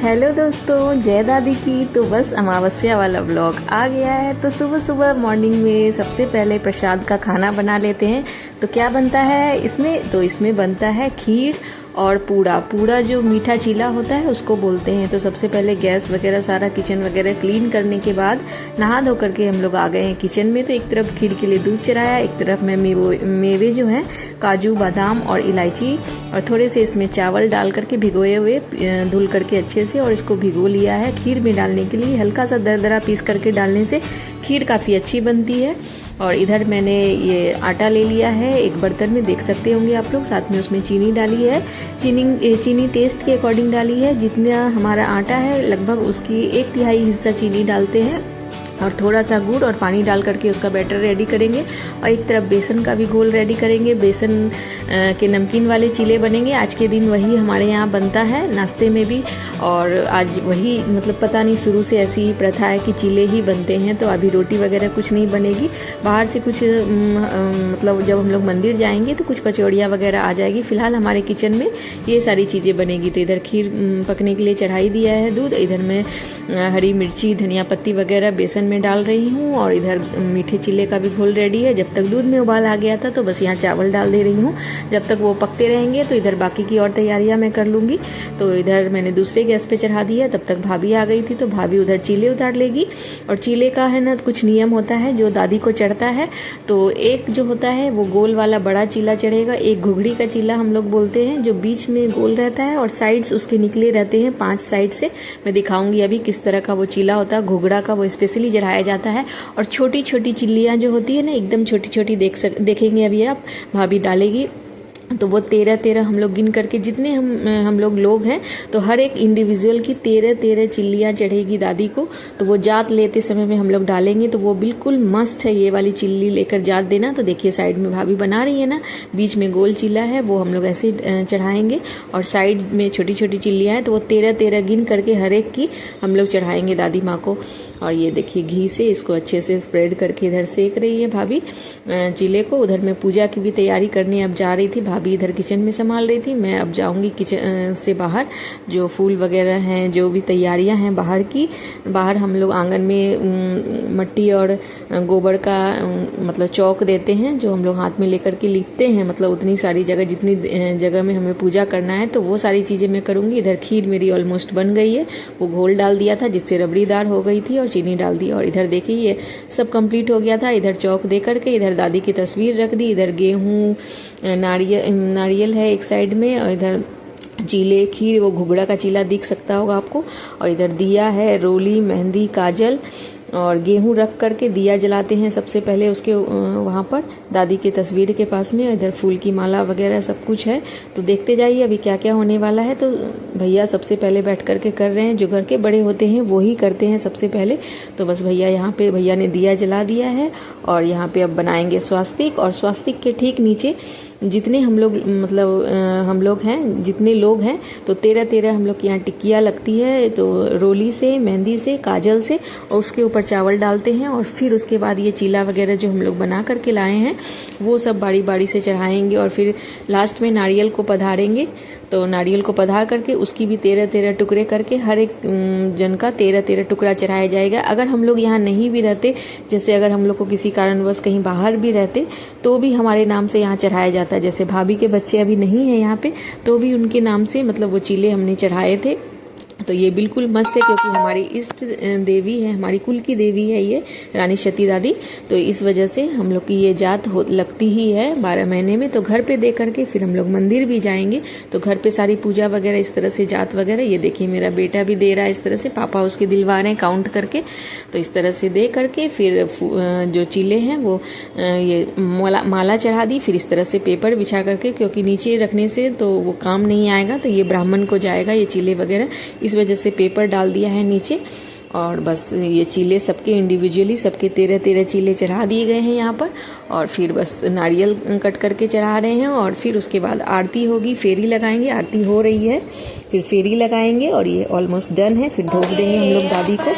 Hello दोस्तों, जय दादी की। तो बस अमावस्या वाला व्लॉग आ गया है। तो सुबह सुबह मॉर्निंग में सबसे पहले प्रसाद का खाना बना लेते हैं। तो क्या बनता है इसमें? तो इसमें बनता है खीर और पूड़ा जो मीठा चीला होता है उसको बोलते हैं। तो सबसे पहले गैस वगैरह सारा किचन वगैरह क्लीन करने के बाद नहा धो करके हम लोग आ गए हैं किचन में। तो एक तरफ खीर के लिए दूध चढ़ाया, एक तरफ में मेवे जो हैं काजू बादाम और इलायची और थोड़े से इसमें चावल डाल करके भिगोए हुए धुल करके अच्छे से, और इसको भिगो लिया है खीर में डालने के लिए। हल्का सा दरदरा पीस करके डालने से खीर काफ़ी अच्छी बनती है। और इधर मैंने ये आटा ले लिया है एक बर्तन में, देख सकते होंगे आप लोग। साथ में उसमें चीनी डाली है। चीनी टेस्ट के अकॉर्डिंग डाली है। जितना हमारा आटा है लगभग उसकी 1/3 हिस्सा चीनी डालते हैं, और थोड़ा सा गुड़ और पानी डाल करके उसका बैटर रेडी करेंगे। और एक तरफ बेसन का भी घोल रेडी करेंगे। बेसन के नमकीन वाले चीले बनेंगे। आज के दिन वही हमारे यहाँ बनता है नाश्ते में भी, और आज वही मतलब पता नहीं शुरू से ऐसी ही प्रथा है कि चीले ही बनते हैं। तो अभी रोटी वगैरह कुछ नहीं बनेगी। बाहर से कुछ मतलब जब हम लोग मंदिर जाएंगे तो कुछ कचौड़ियाँ वगैरह आ जाएगी। फिलहाल हमारे किचन में ये सारी चीज़ें बनेगी। तो इधर खीर पकने के लिए चढ़ाई दिया है दूध। इधर मैं हरी मिर्ची धनिया पत्ती वगैरह बेसन में डाल रही हूँ, और इधर मीठे चीले का भी घोल रेडी है। जब तक दूध में उबाल आ गया था तो बस यहाँ चावल डाल दे रही हूँ। जब तक वो पकते रहेंगे तो इधर बाकी की और तैयारियाँ मैं कर लूँगी। तो इधर मैंने दूसरे गैस पे चढ़ा दिया। तब तक भाभी आ गई थी, तो भाभी उधर चीले उतार लेगी। और चीले का है ना कुछ नियम होता है जो दादी को चढ़ता है। तो एक जो होता है वो गोल वाला बड़ा चीला चढ़ेगा, एक घुघड़ी का चीला हम लोग बोलते हैं, जो बीच में गोल रहता है और साइड्स उसके निकले रहते हैं 5 साइड से। मैं दिखाऊंगी अभी किस तरह का वो चीला होता है। घुघड़ा का वो स्पेशली चढ़ाया जाता है। और छोटी छोटी चिल्लियाँ जो होती है ना एकदम छोटी छोटी देखेंगे अभी आप, भाभी डालेगी। तो वो 13 हम लोग गिन करके जितने हम लोग हैं तो हर एक इंडिविजुअल की 13 चिल्लियाँ चढ़ेगी दादी को। तो वो जात लेते समय में हम लोग डालेंगे। तो वो बिल्कुल मस्त है ये वाली चिल्ली लेकर जात देना। तो देखिए साइड में भाभी बना रही है ना, बीच में गोल चिल्ला है वो हम लोग ऐसे चढ़ाएंगे, और साइड में छोटी छोटी चिल्लियाँ हैं। तो वो 13 गिन करके हर एक की हम लोग चढ़ाएंगे दादी माँ को। और ये देखिए घी से इसको अच्छे से स्प्रेड करके इधर सेक रही है भाभी चीले को। उधर मैं पूजा की भी तैयारी करने अब जा रही थी। भाभी इधर किचन में संभाल रही थी। मैं अब जाऊंगी किचन से बाहर, जो फूल वगैरह हैं जो भी तैयारियां हैं बाहर की। बाहर हम लोग आंगन में मट्टी और गोबर का मतलब चौक देते हैं, जो हम लोग हाथ में लेकर के लिखते हैं। मतलब उतनी सारी जगह जितनी जगह में हमें पूजा करना है तो वो सारी चीज़ें मैं करूँगी। इधर खीर मेरी ऑलमोस्ट बन गई है। वो घोल डाल दिया था जिससे रबड़ीदार हो गई थी, और चीनी डाल दी। और इधर देखिए ये सब कंप्लीट हो गया था। इधर चौक दे करके इधर दादी की तस्वीर रख दी। इधर गेहूँ नारियल है एक साइड में, और इधर चीले खीर वो घुघड़ा का चीला दिख सकता होगा आपको। और इधर दिया है, रोली, मेहंदी, काजल और गेहूं रख करके दिया जलाते हैं सबसे पहले उसके वहाँ पर दादी के तस्वीर के पास में। इधर फूल की माला वगैरह सब कुछ है। तो देखते जाइए अभी क्या क्या होने वाला है। तो भैया सबसे पहले बैठ करके कर रहे हैं। जो घर के बड़े होते हैं वो ही करते हैं सबसे पहले। तो बस भैया ने दिया जला दिया है। और यहाँ पे अब बनाएंगे स्वास्तिक, और स्वास्तिक के ठीक नीचे जितने हम लोग मतलब हम लोग हैं जितने लोग हैं तो 13 हम लोग के यहाँ टिक्कियाँ लगती है। तो रोली से, मेहंदी से, काजल से, और उसके ऊपर चावल डालते हैं। और फिर उसके बाद ये चीला वगैरह जो हम लोग बना करके लाए हैं वो सब बारी बारी से चढ़ाएंगे। और फिर लास्ट में नारियल को पधारेंगे। तो नारियल को पधा करके उसकी भी 13 टुकड़े करके हर एक जन का 13 टुकड़ा चढ़ाया जाएगा। अगर हम लोग यहाँ नहीं भी रहते, जैसे अगर हम लोग को किसी कारणवश कहीं बाहर भी रहते तो भी हमारे नाम से यहाँ चढ़ाया जाता है। जैसे भाभी के बच्चे अभी नहीं है यहाँ पे, तो भी उनके नाम से मतलब वो चीले हमने चढ़ाए थे। तो ये बिल्कुल मस्त है क्योंकि हमारी इष्ट देवी है, हमारी कुल की देवी है ये रानी सती दादी। तो इस वजह से हम लोग की ये जात लगती ही है 12 महीने में। तो घर पे दे करके फिर हम लोग मंदिर भी जाएंगे। तो घर पे सारी पूजा वगैरह इस तरह से जात वगैरह, ये देखिए मेरा बेटा भी दे रहा है इस तरह से, पापा उसके दिलवा रहे हैं काउंट करके। तो इस तरह से दे करके फिर जो चीले हैं वो ये माला चढ़ा दी। फिर इस तरह से पेपर बिछा करके, क्योंकि नीचे रखने से तो वो काम नहीं आएगा, तो ये ब्राह्मण को जाएगा ये चीले वगैरह, इस वजह से पेपर डाल दिया है नीचे। और बस ये चीले सबके इंडिविजुअली सबके 13 चीले चढ़ा दिए गए हैं यहाँ पर। और फिर बस नारियल कट करके चढ़ा रहे हैं। और फिर उसके बाद आरती होगी, फेरी लगाएंगे। आरती हो रही है, फिर फेरी लगाएंगे। और ये ऑलमोस्ट डन है। फिर धोख देंगे हम लोग दादी को।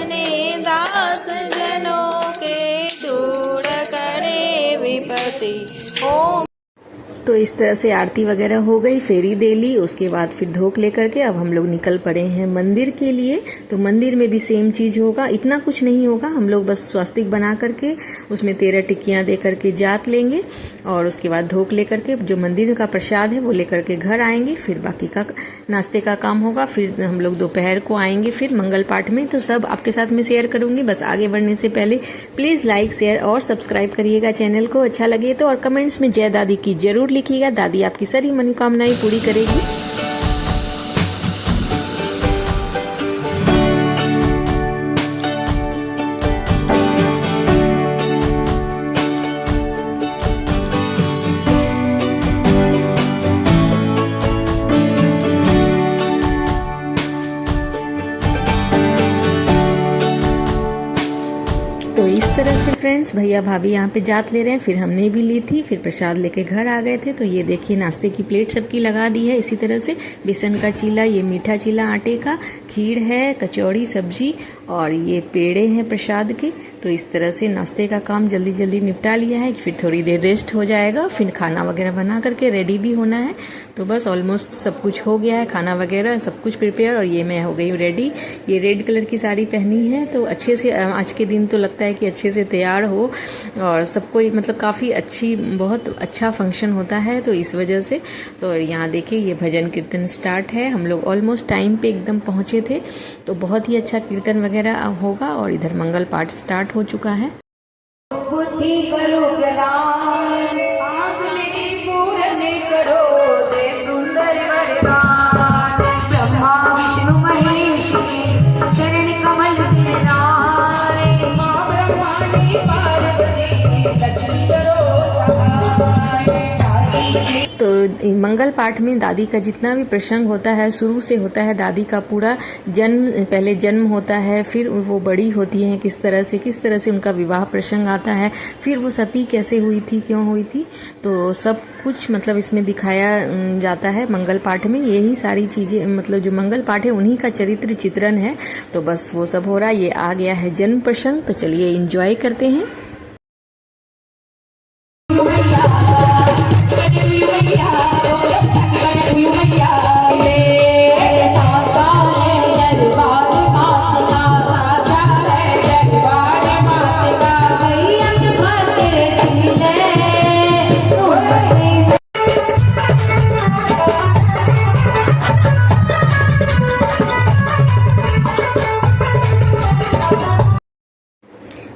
तो इस तरह से आरती वगैरह हो गई, फेरी दे ली, उसके बाद फिर धोक लेकर के अब हम लोग निकल पड़े हैं मंदिर के लिए। तो मंदिर में भी सेम चीज होगा, इतना कुछ नहीं होगा, हम लोग बस स्वास्तिक बना करके उसमें 13 टिक्कियां दे करके जात लेंगे और उसके बाद धोक लेकर के जो मंदिर का प्रसाद है वो लेकर के घर आएंगे। फिर बाकी का नाश्ते का काम होगा, फिर हम लोग दोपहर को आएंगे फिर मंगल पाठ में। तो सब आपके साथ में शेयर करूंगी। बस आगे बढ़ने से पहले प्लीज लाइक, शेयर और सब्सक्राइब करिएगा चैनल को, अच्छा लगे तो, और कमेंट्स में जय दादी की जरूर लिखिएगा। दादी आपकी सारी मनोकामनाएं पूरी करेगी। तो इस तरह से फ्रेंड्स भैया भाभी यहाँ पे जात ले रहे हैं, फिर हमने भी ली थी, फिर प्रसाद लेके घर आ गए थे। तो ये देखिए नाश्ते की प्लेट सबकी लगा दी है इसी तरह से, बेसन का चीला, ये मीठा चीला आटे का, खीर है, कचौड़ी, सब्जी और ये पेड़े हैं प्रसाद के। तो इस तरह से नाश्ते का काम जल्दी जल्दी निपटा लिया है, फिर थोड़ी देर रेस्ट हो जाएगा, फिर खाना वगैरह बना करके रेडी भी होना है। तो बस ऑलमोस्ट सब कुछ हो गया है, खाना वगैरह सब कुछ प्रिपेयर, और ये मैं हो गई हूँ रेडी। ये रेड कलर की साड़ी पहनी है, तो अच्छे से आज के दिन तो लगता है कि अच्छे से तैयार हो और सबको मतलब काफ़ी अच्छी, बहुत अच्छा फंक्शन होता है, तो इस वजह से। तो यहाँ देखिए ये भजन कीर्तन स्टार्ट है, हम लोग ऑलमोस्ट टाइम पे एकदम पहुँचे थे, तो बहुत ही अच्छा कीर्तन वगैरह होगा। और इधर मंगल पाठ स्टार्ट हो चुका है। बुद्धि करो प्रदान, आस मेरी पूर्ण करो, दे सुंदर वरदान। ब्रह्मा विष्णु महेश के चरण कमल से नाय, मां ब्रह्मांडी पार्वती लक्ष्मी करो सहाय। तो मंगल पाठ में दादी का जितना भी प्रसंग होता है शुरू से होता है, दादी का पूरा जन्म, पहले जन्म होता है, फिर वो बड़ी होती हैं किस तरह से उनका विवाह प्रसंग आता है, फिर वो सती कैसे हुई थी, क्यों हुई थी, तो सब कुछ मतलब इसमें दिखाया जाता है मंगल पाठ में। यही सारी चीजें मतलब जो मंगल पाठ है उन्हीं का चरित्र चित्रण है। तो बस वो सब हो रहा है, ये आ गया है जन्म प्रसंग, तो चलिए एंजॉय करते हैं।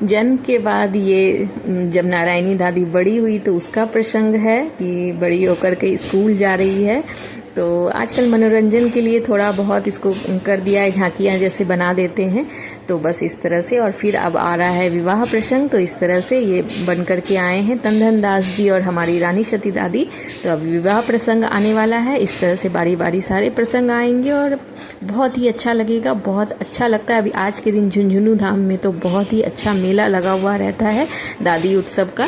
जन्म के बाद ये जब नारायणी दादी बड़ी हुई तो उसका प्रसंग है कि बड़ी होकर के स्कूल जा रही है। तो आजकल मनोरंजन के लिए थोड़ा बहुत इसको कर दिया है, झांकियाँ जैसे बना देते हैं, तो बस इस तरह से। और फिर अब आ रहा है विवाह प्रसंग, तो इस तरह से ये बन करके आए हैं तनधन दास जी और हमारी रानी सती दादी। तो अब विवाह प्रसंग आने वाला है, इस तरह से बारी बारी सारे प्रसंग आएंगे और बहुत ही अच्छा लगेगा, बहुत अच्छा लगता है। अभी आज के दिन झुंझुनू धाम में तो बहुत ही अच्छा मेला लगा हुआ रहता है दादी उत्सव का।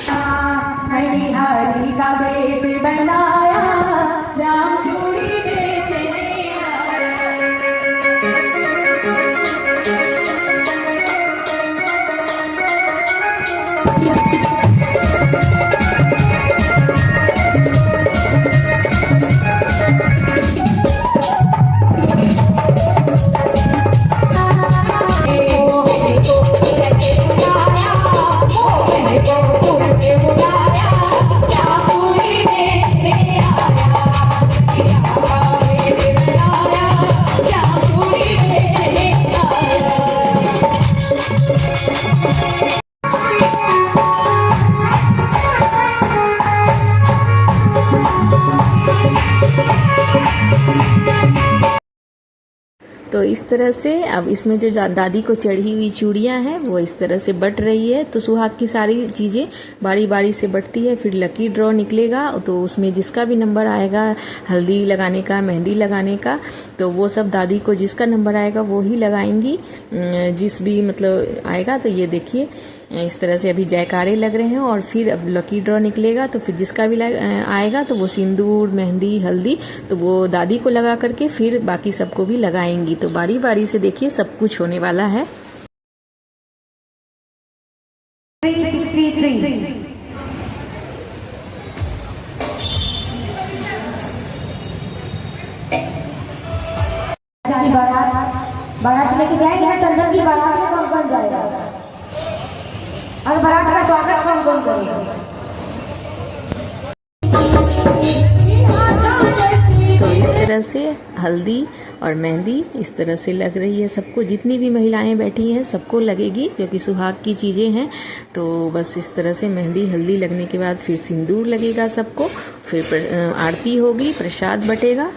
तो इस तरह से अब इसमें जो दादी को चढ़ी हुई चूड़ियां हैं वो इस तरह से बट रही है। तो सुहाग की सारी चीज़ें बारी बारी से बटती है, फिर लकी ड्रॉ निकलेगा, तो उसमें जिसका भी नंबर आएगा हल्दी लगाने का, मेहंदी लगाने का, तो वो सब दादी को जिसका नंबर आएगा वो ही लगाएंगी, जिस भी मतलब आएगा। तो ये देखिए इस तरह से अभी जयकारे लग रहे हैं और फिर अब लकी ड्रॉ निकलेगा, तो फिर जिसका भी आएगा तो वो सिंदूर, मेहंदी, हल्दी तो वो दादी को लगा करके फिर बाकी सबको भी लगाएंगी। तो बारी बारी से देखिए सब कुछ होने वाला है। 363 की बारात लेके जाएंगे ना, टंडन की बारात में कौन कौन जाएगा और बारात का स्वागत कौन कौन करेगा? तो इस तरह से हल्दी और मेहंदी इस तरह से लग रही है सबको, जितनी भी महिलाएं बैठी हैं सबको लगेगी क्योंकि सुहाग की चीज़ें हैं। तो बस इस तरह से मेहंदी हल्दी लगने के बाद फिर सिंदूर लगेगा सबको, फिर आरती होगी, प्रसाद बटेगा।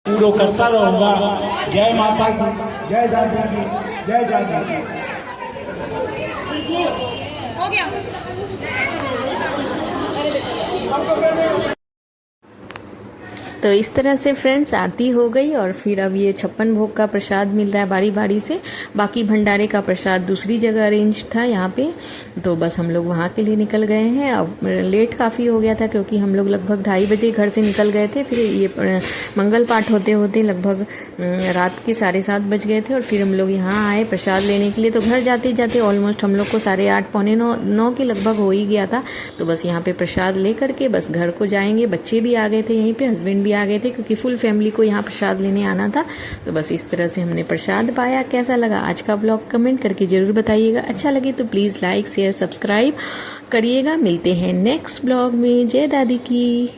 पूरा करता रहूंगा। जय माता की, जय दादा की, जय दादा की। हो गया। तो इस तरह से फ्रेंड्स आरती हो गई और फिर अब ये 56 भोग का प्रसाद मिल रहा है बारी बारी से। बाकी भंडारे का प्रसाद दूसरी जगह अरेंज था यहाँ पे, तो बस हम लोग वहाँ के लिए निकल गए हैं। अब लेट काफ़ी हो गया था क्योंकि हम लोग लगभग 2:30 बजे घर से निकल गए थे। फिर ये मंगल पाठ होते होते लगभग रात के 7:30 बज गए थे और फिर हम लोग यहाँ आए प्रसाद लेने के लिए। तो घर जाते जाते ऑलमोस्ट हम लोग को 8:30 पौने 9 के लगभग हो ही गया था। तो बस यहाँ पे प्रसाद ले करके बस घर को जाएंगे। बच्चे भी आ गए थे यहीं पे, हस्बैंड आ गए थे क्योंकि फुल फैमिली को यहाँ प्रसाद लेने आना था। तो बस इस तरह से हमने प्रसाद पाया। कैसा लगा आज का ब्लॉग कमेंट करके जरूर बताइएगा। अच्छा लगे तो प्लीज़ लाइक शेयर सब्सक्राइब करिएगा। मिलते हैं नेक्स्ट ब्लॉग में। जय दादी की।